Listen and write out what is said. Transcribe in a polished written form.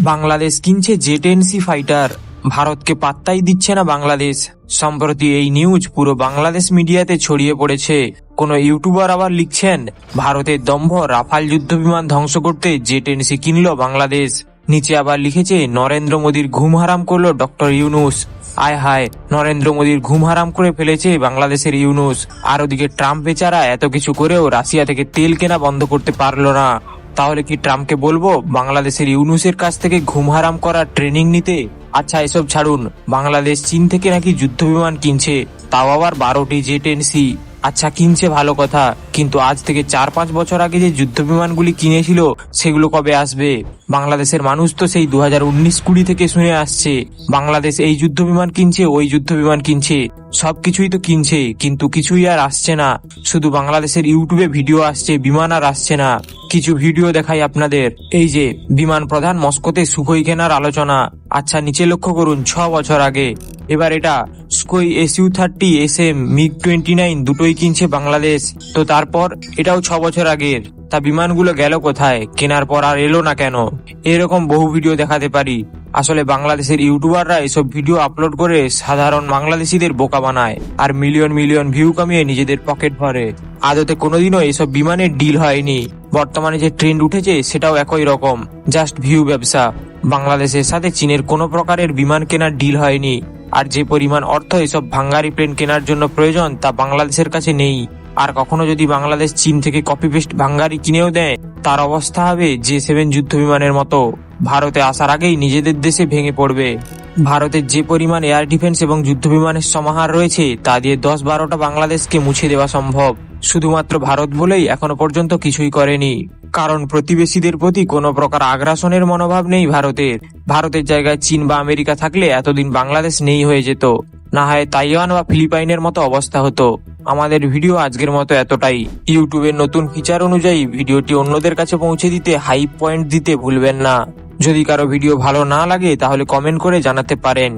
বাংলাদেশ কিনছে জে-10C ফাইটার, ভারতকে পাত্তাই দিচ্ছে না বাংলাদেশ। সম্প্রতি এই নিউজ পুরো বাংলাদেশ মিডিয়াতে ছড়িয়ে পড়েছে। কোনো ইউটিউবার আবার লিখছেন, ভারতের দম্ভ রাফাল যুদ্ধ বিমান ধ্বংস করতে জে-10C কিনল বাংলাদেশ। নিচে আবার লিখেছে, নরেন্দ্র মোদীর ঘুম হারাম করলো ডক্টর ইউনূস। আয় হায়, নরেন্দ্র মোদীর ঘুম হারাম করে ফেলেছে বাংলাদেশের ইউনূস। আর ওদিকে ট্রাম্প বেচারা এত কিছু করেও রাশিয়া থেকে তেল কেনা বন্ধ করতে পারলো না। তাহলে কি ট্রাম্পকে বলবো বাংলাদেশের ইউনূসের কাছ থেকে ঘুম হারাম করার ট্রেনিং নিতে? আচ্ছা এসব ছাড়ুন, বাংলাদেশ চীন থেকে নাকি যুদ্ধ বিমান কিনছে, তাও আবার 12টি জে-10C। আচ্ছা কিনছে ভালো কথা, কিন্তু আজ থেকে 4-5 বছর আগে যে যুদ্ধ বিমানগুলি কিনেছিল সেগুলো কবে আসবে? বাংলাদেশের মানুষ তো সেই 2019-20 থেকে শুনে আসছে বাংলাদেশ এই যুদ্ধ বিমান কিনছে, ওই যুদ্ধ বিমান কিনছে, সবকিছুই তো কিনছে, কিন্তু কিছুই আর আসছে না। শুধু বাংলাদেশের ইউটিউবে ভিডিও আসছে, বিমান আর আসছে না। কিছু ভিডিও দেখাই আপনাদের। এই যে বিমান প্রধান মস্কোতে সুখোই কেনার আলোচনা। আচ্ছা নিচে লক্ষ্য করুন, 6 বছর আগে। এবার এটা সুখোই Su-30, SM, MiG-29 দুটোই কিনছে বাংলাদেশ। তো তারপর এটাও 6 বছর আগের। তা বিমানগুলো গেল কোথায়? কেনার পর আর এলো না কেন? এরকম বহু ভিডিও দেখাতে পারি। আসলে বাংলাদেশের ইউটিউবাররা এসব ভিডিও আপলোড করে সাধারণ বাংলাদেশিদের বোকা বানায় আর মিলিয়ন মিলিয়ন ভিউ কামিয়ে নিজেদের পকেট ভরে। আদতে কোনোদিনও এসব বিমানের ডিল হয়নি। বর্তমানে যে ট্রেন্ড উঠেছে সেটাও একই রকম, জাস্ট ভিউ ব্যবসা। বাংলাদেশের সাথে চীনের কোনো প্রকারের বিমান কেনার ডিল হয়নি। আর যে পরিমাণ অর্থ এসব ভাঙ্গারি প্লেন কেনার জন্য প্রয়োজন তা বাংলাদেশের কাছে নেই। আর কখনো যদি বাংলাদেশ চীন থেকে কপি পেস্ট ভাঙ্গারি কিনেও দেয়, তার অবস্থা হবে জে-7 যুদ্ধ বিমানের মতো। ভারতে আসার আগেই নিজেদের দেশে ভেঙে পড়বে। ভারতের যে পরিমাণ এয়ার ডিফেন্স এবং যুদ্ধ বিমানের সমাহার রয়েছে তা দিয়ে 10-12টা বাংলাদেশকে মুছে দেওয়া সম্ভব। শুধুমাত্র ভারত বলেই এখনো পর্যন্ত কিছুই করেনি, কারণ প্রতিবেশীদের প্রতি কোনো প্রকার আগ্রাসনের মনোভাব নেই ভারতের। ভারতের জায়গায় চীন বা আমেরিকা থাকলে এতদিন বাংলাদেশ নেই হয়ে যেত, না হয় তাইওয়ান বা ফিলিপাইনের মতো অবস্থা হতো। আমাদের ভিডিও আজকের মতো এতটাই। ইউটিউবের নতুন ফিচার অনুযায়ী ভিডিওটি অন্যদের কাছে পৌঁছে দিতে হাইপ পয়েন্ট দিতে ভুলবেন না। যদি কারো ভিডিও ভালো না লাগে তাহলে কমেন্ট করে জানাতে পারেন।